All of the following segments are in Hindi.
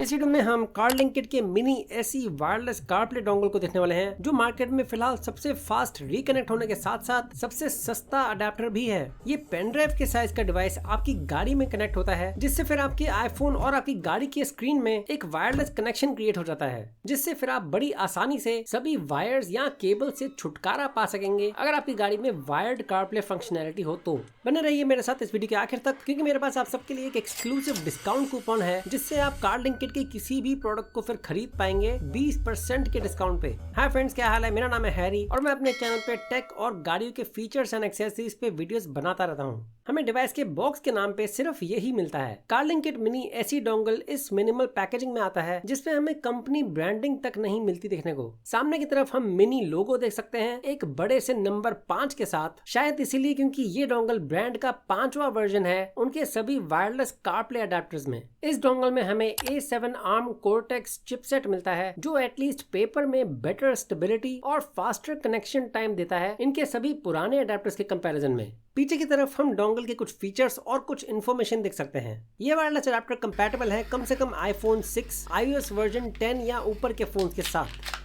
इस वीडियो में हम कार्लिंग किट के mini AC wireless CarPlay dongle को देखने वाले हैं, जो मार्केट में फिलहाल सबसे फास्ट रिकनेक्ट होने के साथ साथ सबसे सस्ता अडेप्टर भी है। ये पेन ड्राइव के साइज का डिवाइस आपकी गाड़ी में कनेक्ट होता है, जिससे फिर आपके आईफोन और आपकी गाड़ी की स्क्रीन में एक वायरलेस कनेक्शन क्रिएट हो जाता है, जिससे फिर आप बड़ी आसानी से सभी वायर्स या केबल से छुटकारा पा सकेंगे अगर आपकी गाड़ी में वायर्ड कारप्ले फंक्शनैलिटी हो तो। बने रहिए मेरे साथ इस वीडियो के आखिर तक, क्योंकि मेरे पास आप सबके लिए एक एक्सक्लूसिव डिस्काउंट कूपन है, जिससे आप कार्लिंग किट के किसी भी प्रोडक्ट को फिर खरीद पाएंगे 20% के डिस्काउंट पे। हाय फ्रेंड्स, क्या हाल है? मेरा नाम है हैरी और मैं अपने चैनल पे टेक और गाड़ियों के फीचर्स एंड एक्सेसरीज पे वीडियोस बनाता रहता हूँ। हमें डिवाइस के बॉक्स के नाम पे सिर्फ यही मिलता है। Curling kit mini AC dongle इस मिनिमल पैकेजिंग में आता है, जिसमें हमें कंपनी ब्रांडिंग तक नहीं मिलती देखने को। सामने की तरफ हम मिनी लोगो देख सकते हैं, एक बड़े से नंबर 5 के साथ, शायद इसीलिए क्योंकि ये डोंगल ब्रांड का 5वां वर्जन है उनके सभी वायरलेस कारप्ले अडेप्टर्स में। इस डोंगल में हमें A7 ARM Cortex चिपसेट मिलता है, जो एटलीस्ट पेपर में बेटर स्टेबिलिटी और फास्टर कनेक्शन टाइम देता है इनके सभी पुराने अडेप्टर्स के कंपैरिजन में। पीछे की तरफ हम डोंगल के कुछ फीचर्स और कुछ इन्फॉर्मेशन देख सकते हैं। ये वायरलेस अडेप्टर कंपैटिबल है कम से कम iPhone 6, iOS वर्जन 10 या ऊपर के फोन के साथ।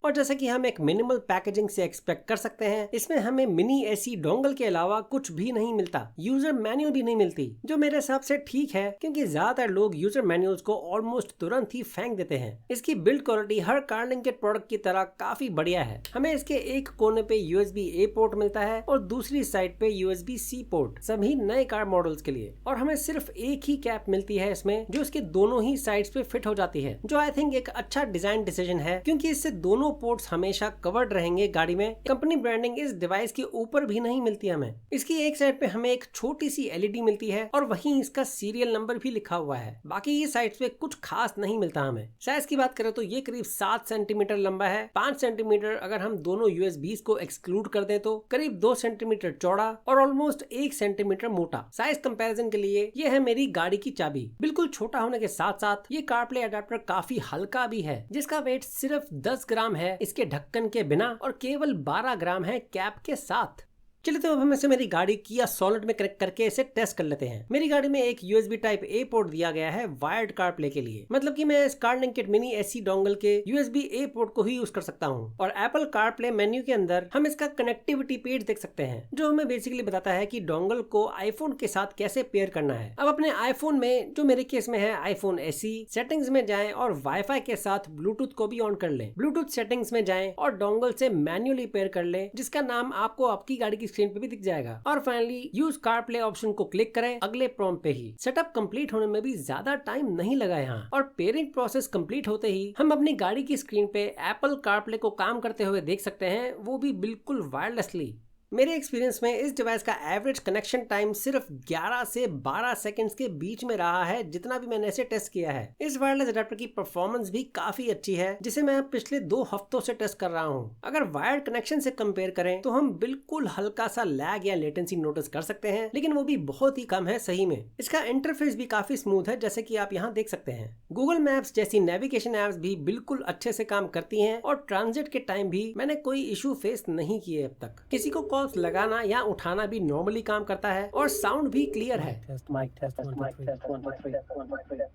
और जैसे कि हम एक मिनिमल पैकेजिंग से एक्सपेक्ट कर सकते हैं, इसमें हमें मिनी एसी डोंगल के अलावा कुछ भी नहीं मिलता। यूजर मैनुअल भी नहीं मिलती, जो मेरे हिसाब से ठीक है, क्योंकि ज्यादातर लोग यूजर मैनुअल्स को ऑलमोस्ट तुरंत ही फेंक देते हैं। इसकी बिल्ड क्वालिटी हर कार्लिंग किट प्रोडक्ट की तरह काफी बढ़िया है। हमें इसके एक कोने पे USB-A पोर्ट मिलता है और दूसरी साइड पे USB-C पोर्ट, सभी नए कार मॉडल्स के लिए। और हमें सिर्फ एक ही कैप मिलती है इसमें, जो इसके दोनों ही साइड्स पे फिट हो जाती है, जो आई थिंक एक अच्छा डिजाइन डिसीजन है, क्योंकि इससे दोनों पोर्ट्स हमेशा कवर्ड रहेंगे गाड़ी में। कंपनी ब्रांडिंग इस डिवाइस के ऊपर भी नहीं मिलती हमें। इसकी एक साइड पे हमें एक छोटी सी LED मिलती है और वहीं इसका सीरियल नंबर भी लिखा हुआ है। बाकी ये साइड्स पे कुछ खास नहीं मिलता हमें। साइज की बात करें तो ये करीब 7 सेंटीमीटर लंबा है, 5 सेंटीमीटर अगर हम दोनों USBs को एक्सक्लूड कर दें तो, करीब 2 सेंटीमीटर चौड़ा और ऑलमोस्ट 1 सेंटीमीटर मोटा। साइज कंपैरिजन के लिए ये है मेरी गाड़ी की चाबी। बिल्कुल छोटा होने के साथ साथ ये कारप्ले अडेप्टर काफी हल्का भी है, जिसका वेट सिर्फ 10 ग्राम है इसके ढक्कन के बिना और केवल 12 ग्राम है कैप के साथ। चलिए तो अब हम इसे मेरी गाड़ी किया सॉलिड में कनेक्ट करके इसे टेस्ट कर लेते हैं। मेरी गाड़ी में एक USB टाइप A पोर्ट दिया गया है वायर्ड कारप्ले के लिए, मतलब कि मैं इस curling kit mini AC dongle के USB-A पोर्ट को ही यूज कर सकता हूँ। और एप्पल कारप्ले मेन्यू के अंदर हम इसका कनेक्टिविटी पेज देख सकते हैं, जो हमें बेसिकली बताता है कि डोंगल को आईफोन के साथ कैसे पेयर करना है। अब अपने आईफोन में, जो मेरे केस में है iPhone SE, सेटिंग्स में जाएं और वाईफाई के साथ ब्लूटूथ को भी ऑन कर लें। ब्लूटूथ सेटिंग्स में जाएं और डोंगल से मैन्युअली पेयर कर लें, जिसका नाम आपको आपकी गाड़ी की स्क्रीन पे भी दिख जाएगा। और फाइनली यूज कारप्ले ऑप्शन को क्लिक करें अगले प्रॉम्प्ट पे ही। सेटअप कंप्लीट होने में भी ज्यादा टाइम नहीं लगा यहाँ, और पेयरिंग प्रोसेस कंप्लीट होते ही हम अपनी गाड़ी की स्क्रीन पे एप्पल कारप्ले को काम करते हुए देख सकते हैं, वो भी बिल्कुल वायरलेसली। मेरे एक्सपीरियंस में इस डिवाइस का एवरेज कनेक्शन टाइम सिर्फ 11 से 12 सेकंड्स के बीच में रहा है, जितना भी मैंने इसे टेस्ट किया है। इस वायरलेस अडेप्टर की परफॉर्मेंस भी काफी अच्छी है, जिसे मैं पिछले 2 हफ्तों से टेस्ट कर रहा हूँ। अगर वायर्ड कनेक्शन से कंपेयर करें तो हम बिल्कुल हल्का सा लैग या लेटेंसी नोटिस कर सकते हैं, लेकिन वो भी बहुत ही कम है सही में। इसका इंटरफेस भी काफी स्मूथ है, जैसे कि आप यहाँ देख सकते हैं। गूगल मैप्स जैसी नेविगेशन एप्स भी बिल्कुल अच्छे से काम करती हैं, और ट्रांजिट के टाइम भी मैंने कोई इशू फेस नहीं किए अब तक। किसी को लगाना या उठाना भी नॉर्मली काम करता है, और साउंड भी क्लियर है।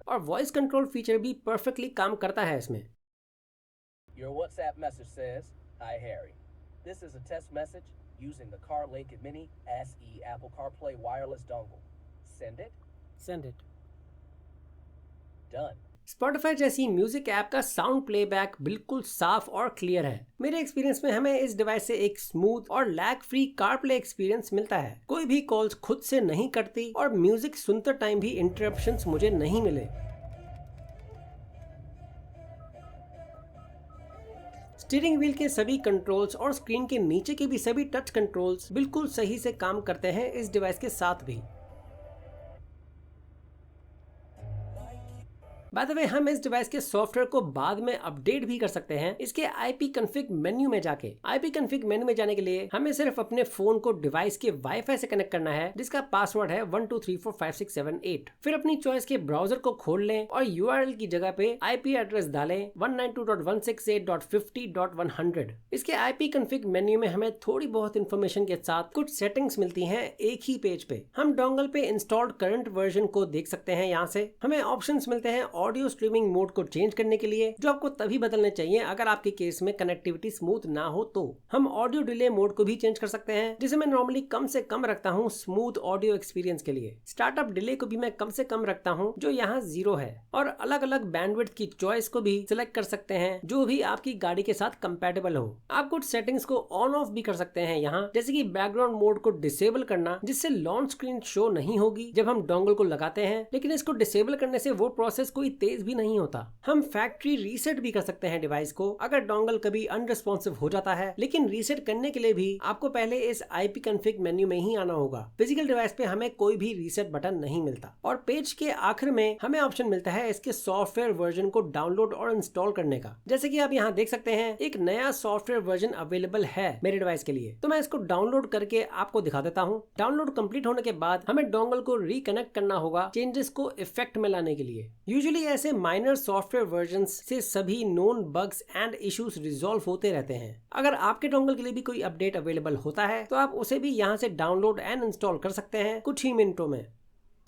और वॉइस कंट्रोल फीचर भी परफेक्टली काम करता है इसमें। Your WhatsApp message says, "Hi Harry. This is a test message using the CarLink Mini SE Apple CarPlay wireless dongle. Send it." Send it. Done. Spotify जैसी म्यूजिक ऐप का साउंड प्लेबैक बिल्कुल साफ और क्लियर है। मेरे एक्सपीरियंस में हमें इस डिवाइस से एक स्मूथ और लैग फ्री कारप्ले एक्सपीरियंस मिलता है। कोई भी कॉल्स खुद से नहीं कटती, और म्यूजिक सुनते टाइम भी इंटरप्शंस मुझे नहीं मिले। स्टीयरिंग व्हील के सभी कंट्रोल्स और स्क्रीन के नीचे के भी सभी टच कंट्रोल्स बिल्कुल सही से काम करते हैं इस डिवाइस के साथ भी। बाय द वे हम इस डिवाइस के सॉफ्टवेयर को बाद में अपडेट भी कर सकते हैं इसके IP config मेन्यू में जाके। IP config मेन्यू में जाने के लिए हमें सिर्फ अपने फोन को डिवाइस के वाईफाई से कनेक्ट करना है जिसका पासवर्ड है 12345678। फिर अपनी चॉइस के ब्राउजर को खोल लें और URL की जगह पे IP एड्रेस डालें 192.168.50.100। इसके IP config मेन्यू में हमें थोड़ी बहुत इंफॉर्मेशन के साथ कुछ सेटिंग्स मिलती हैं एक ही पेज पे। हम डोंगल पे इंस्टॉल्ड करंट वर्जन को देख सकते हैं। यहाँ से हमें ऑप्शंस मिलते हैं ऑडियो स्ट्रीमिंग मोड को चेंज करने के लिए, जो आपको तभी बदलने चाहिए अगर आपके केस में कनेक्टिविटी स्मूथ ना हो तो। हम ऑडियो डिले मोड को भी चेंज कर सकते हैं जिसे मैं नॉर्मली कम से कम रखता हूँ स्मूथ ऑडियो एक्सपीरियंस के लिए। स्टार्टअप डिले को भी मैं कम से कम रखता हूँ जो यहाँ 0 है। और अलग अलग बैंडविड्थ की चॉइस को भी सिलेक्ट कर सकते हैं जो भी आपकी गाड़ी के साथ कंपैटिबल हो। आप कुछ सेटिंग्स को ऑन ऑफ भी कर सकते हैं यहाँ, जैसे कि बैकग्राउंड मोड को डिसेबल करना जिससे लॉन्च स्क्रीन शो नहीं होगी जब हम डोंगल को लगाते हैं, लेकिन इसको डिसेबल करने से वो प्रोसेस कोई तेज भी नहीं होता। हम फैक्ट्री रीसेट भी कर सकते हैं डिवाइस को अगर डोंगल कभी अनरिस्पॉन्सिव हो जाता है, लेकिन रीसेट करने के लिए भी आपको पहले इस IP config मेन्यू में ही आना होगा। फिजिकल डिवाइस पे हमें कोई भी रीसेट बटन नहीं मिलता। और पेज के आखिर में हमें ऑप्शन मिलता है इसके सॉफ्टवेयर वर्जन को डाउनलोड और इंस्टॉल करने का। जैसे कि आप यहाँ देख सकते हैं एक नया सॉफ्टवेयर वर्जन अवेलेबल है मेरे डिवाइस के लिए, तो मैं इसको डाउनलोड करके आपको दिखा देता हूँ। डाउनलोड कंप्लीट होने के बाद हमें डोंगल को रिकनेक्ट करना होगा चेंजेस को इफेक्ट में लाने के लिए। यूजुअली ऐसे माइनर सॉफ्टवेयर वर्जन्स से सभी known bugs and issues resolve होते रहते हैं। अगर आपके डोंगल के लिए भी कोई अपडेट अवेलेबल होता है तो आप उसे भी यहाँ से डाउनलोड एंड इंस्टॉल कर सकते हैं कुछ ही मिनटों में।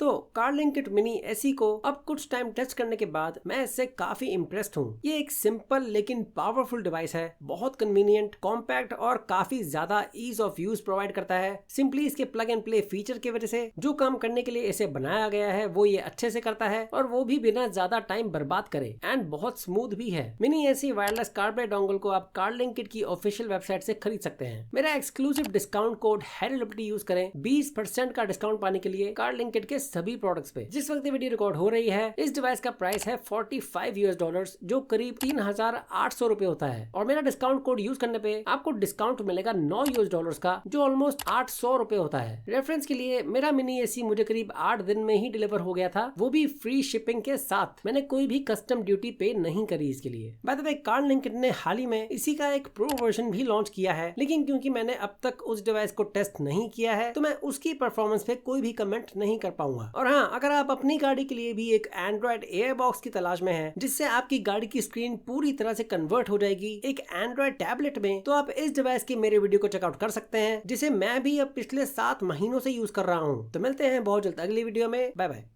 तो CarLinkit Mini SE को अब कुछ टाइम टेस्ट करने के बाद मैं इससे काफी इम्प्रेस्ड हूँ। ये एक सिंपल लेकिन पावरफुल डिवाइस है, बहुत कन्वीनियंट, कॉम्पैक्ट और काफी ज्यादा ईज ऑफ यूज प्रोवाइड करता है। सिंपली इसके प्लग एंड प्ले फीचर की वजह से जो काम करने के लिए इसे बनाया गया है वो ये अच्छे से करता है और वो भी बिना ज्यादा टाइम बर्बाद करे, एंड बहुत स्मूथ भी है। Mini SE wireless CarPlay dongle को आप CarLinkit की ऑफिशियल वेबसाइट से खरीद सकते हैं। मेरा exclusive discount code HarryLiberty use करें 20% का डिस्काउंट पाने के लिए CarLinkit के सभी प्रोडक्ट्स पे। जिस वक्त वीडियो रिकॉर्ड हो रही है इस डिवाइस का प्राइस है $45 जो करीब 3800 रुपए होता है, और मेरा डिस्काउंट कोड यूज करने पे आपको डिस्काउंट मिलेगा $9 का जो ऑलमोस्ट 800 रुपए होता है। रेफरेंस के लिए मेरा मिनी एसी मुझे करीब 8 दिन में ही डिलीवर हो गया था, वो भी फ्री शिपिंग के साथ। मैंने कोई भी कस्टम ड्यूटी पे नहीं करी इसके लिए। बाय द वे CarLinkit ने हाल ही में इसी का एक प्रो वर्जन भी लॉन्च किया है, लेकिन क्योंकि मैंने अब तक उस डिवाइस को टेस्ट नहीं किया है तो मैं उसकी परफॉर्मेंस पे कोई भी कमेंट नहीं कर पाऊंगा। और हाँ, अगर आप अपनी गाड़ी के लिए भी एक एंड्रॉइड एयर बॉक्स की तलाश में हैं जिससे आपकी गाड़ी की स्क्रीन पूरी तरह से कन्वर्ट हो जाएगी एक एंड्रॉइड टैबलेट में, तो आप इस डिवाइस के मेरे वीडियो को चेकआउट कर सकते हैं जिसे मैं भी अब पिछले 7 महीनों से यूज कर रहा हूँ। तो मिलते हैं बहुत जल्द अगली वीडियो में। Bye bye.